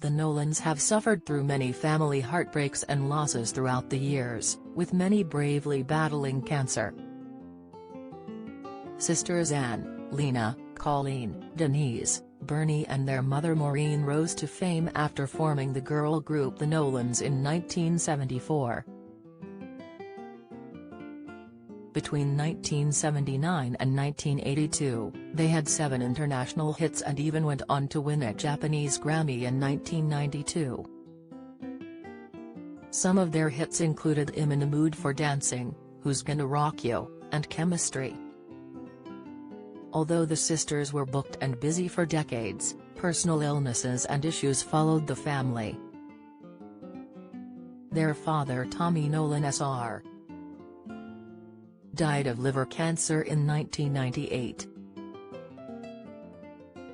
The Nolans have suffered through many family heartbreaks and losses throughout the years, with many bravely battling cancer. Sisters Anne, Lena, Colleen, Denise, Bernie and their mother Maureen rose to fame after forming the girl group The Nolans in 1974. Between 1979 and 1982, they had 7 international hits and even went on to win a Japanese Grammy in 1992. Some of their hits included I'm in the Mood for Dancing, Who's Gonna Rock You, and Chemistry. Although the sisters were booked and busy for decades, personal illnesses and issues followed the family. Their father Tommy Nolan Sr. died of liver cancer in 1998.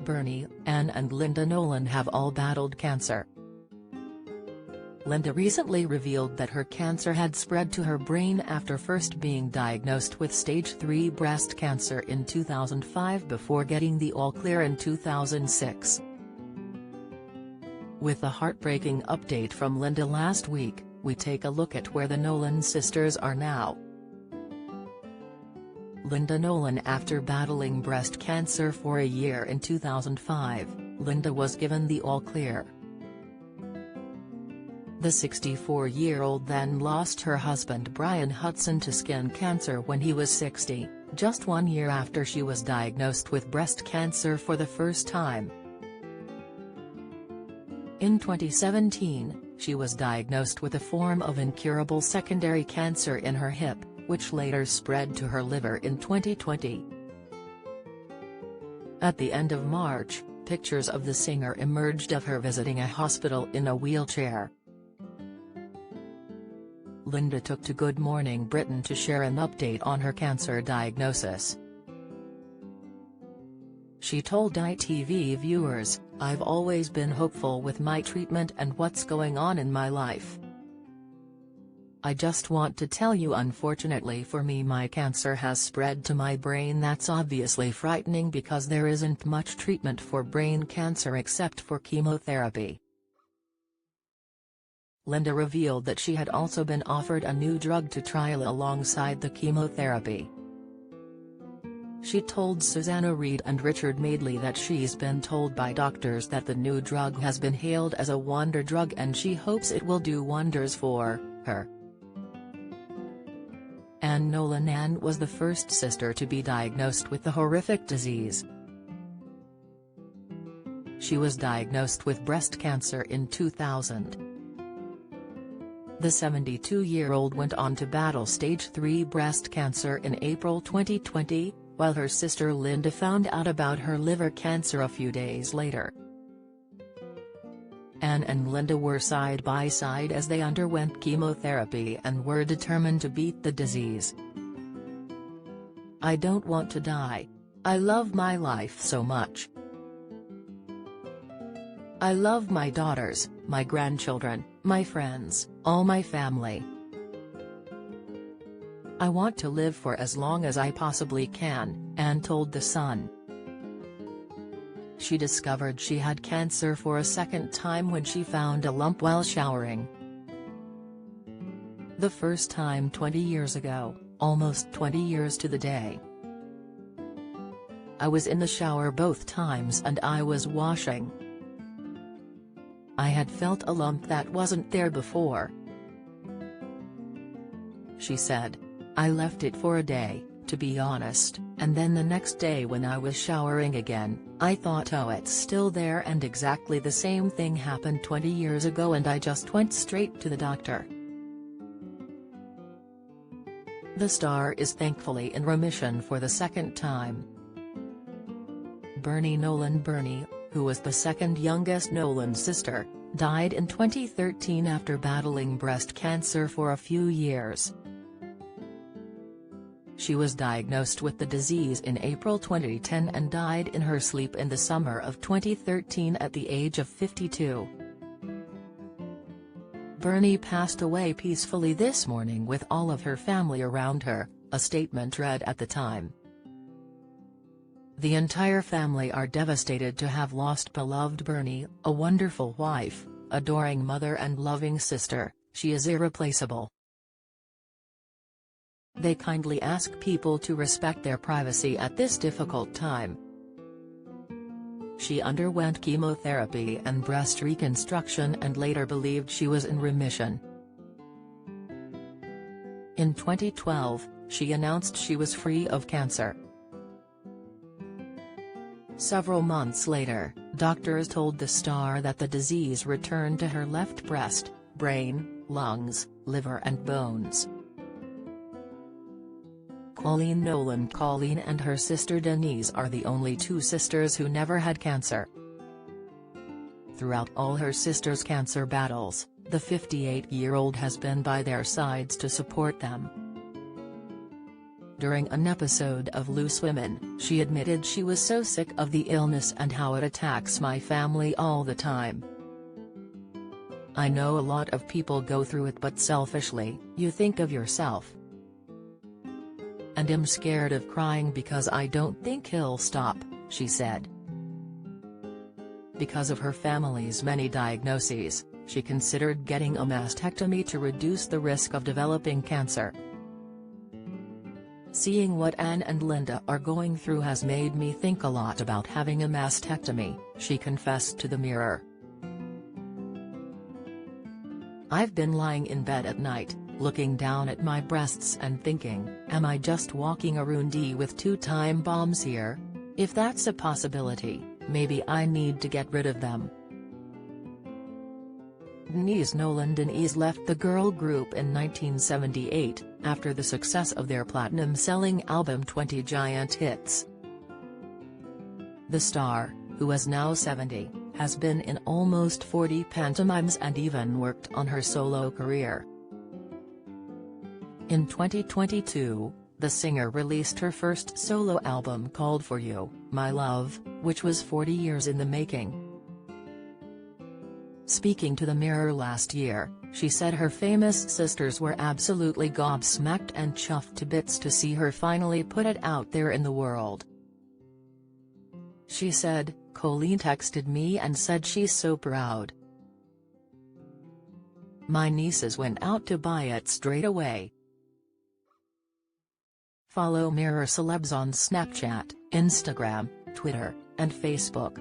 Bernie, Anne and Linda Nolan have all battled cancer. Linda recently revealed that her cancer had spread to her brain after first being diagnosed with stage 3 breast cancer in 2005 before getting the all-clear in 2006. With a heartbreaking update from Linda last week, we take a look at where the Nolan sisters are now. Linda Nolan. After battling breast cancer for a year in 2005, Linda was given the all-clear. The 64-year-old then lost her husband Brian Hudson to skin cancer when he was 60, just 1 year after she was diagnosed with breast cancer for the first time. In 2017, she was diagnosed with a form of incurable secondary cancer in her hip, which later spread to her liver in 2020. At the end of March, pictures of the singer emerged of her visiting a hospital in a wheelchair. Linda took to Good Morning Britain to share an update on her cancer diagnosis. She told ITV viewers, "I've always been hopeful with my treatment and what's going on in my life. I just want to tell you, unfortunately for me, my cancer has spread to my brain. That's obviously frightening because there isn't much treatment for brain cancer except for chemotherapy." Linda revealed that she had also been offered a new drug to trial alongside the chemotherapy. She told Susanna Reid and Richard Madeley that she's been told by doctors that the new drug has been hailed as a wonder drug and she hopes it will do wonders for her. Anne Nolan was the first sister to be diagnosed with the horrific disease. She was diagnosed with breast cancer in 2000. The 72-year-old went on to battle stage 3 breast cancer in April 2020, while her sister Linda found out about her liver cancer a few days later. Anne and Linda were side by side as they underwent chemotherapy and were determined to beat the disease. "I don't want to die. I love my life so much. I love my daughters, my grandchildren, my friends, all my family. I want to live for as long as I possibly can," Anne told The Sun. She discovered she had cancer for a second time when she found a lump while showering. The first time 20 years ago, almost 20 years to the day. "I was in the shower both times and I was washing. I had felt a lump that wasn't there before," she said. "I left it for a day, to be honest, and then the next day when I was showering again, I thought, oh, it's still there, and exactly the same thing happened 20 years ago and I just went straight to the doctor." The star is thankfully in remission for the second time. Bernie Nolan, who was the second youngest Nolan sister, died in 2013 after battling breast cancer for a few years. She was diagnosed with the disease in April 2010 and died in her sleep in the summer of 2013 at the age of 52. Bernie passed away peacefully this morning with all of her family around her, a statement read at the time. The entire family are devastated to have lost beloved Bernie, a wonderful wife, adoring mother and loving sister. She is irreplaceable. They kindly ask people to respect their privacy at this difficult time. She underwent chemotherapy and breast reconstruction and later believed she was in remission. In 2012, she announced she was free of cancer. Several months later, doctors told the star that the disease returned to her left breast, brain, lungs, liver and bones. Nolan and her sister Denise are the only two sisters who never had cancer. Throughout all her sisters' cancer battles, the 58-year-old has been by their sides to support them. During an episode of Loose Women, she admitted she was so sick of the illness and how it attacks my family all the time. I know a lot of people go through it, but selfishly, you think of yourself. And I'm scared of crying because I don't think he'll stop, she said. Because of her family's many diagnoses, she considered getting a mastectomy to reduce the risk of developing cancer. Seeing what Anne and Linda are going through has made me think a lot about having a mastectomy, she confessed to the Mirror. I've been lying in bed at night, looking down at my breasts and thinking, am I just walking around with 2 time bombs here? If that's a possibility, maybe I need to get rid of them. Nolan left the girl group in 1978, after the success of their platinum-selling album 20 Giant Hits. The star, who is now 70, has been in almost 40 pantomimes and even worked on her solo career. In 2022, the singer released her first solo album called For You, My Love, which was 40 years in the making. Speaking to the Mirror last year, she said her famous sisters were absolutely gobsmacked and chuffed to bits to see her finally put it out there in the world. She said, "Colleen texted me and said she's so proud. My nieces went out to buy it straight away." Follow Mirror Celebs on Snapchat, Instagram, Twitter, and Facebook.